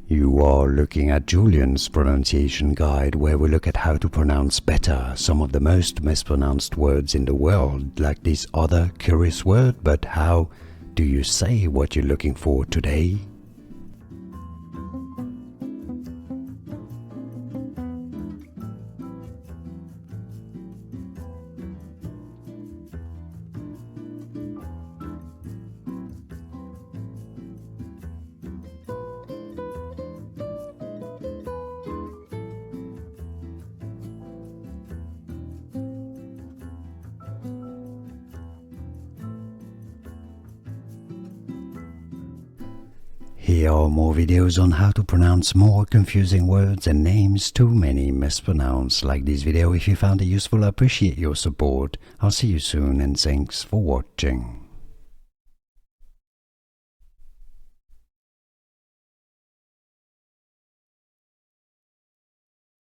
You are looking at Julian's pronunciation guide, where we look at how to pronounce better some of the most mispronounced words in the world, like this other curious word. But how do you say what you're looking for today? Here are more videos on how to pronounce more confusing words and names too many mispronounced. Like this video if you found it useful. I appreciate your support. I'll see you soon and thanks for watching.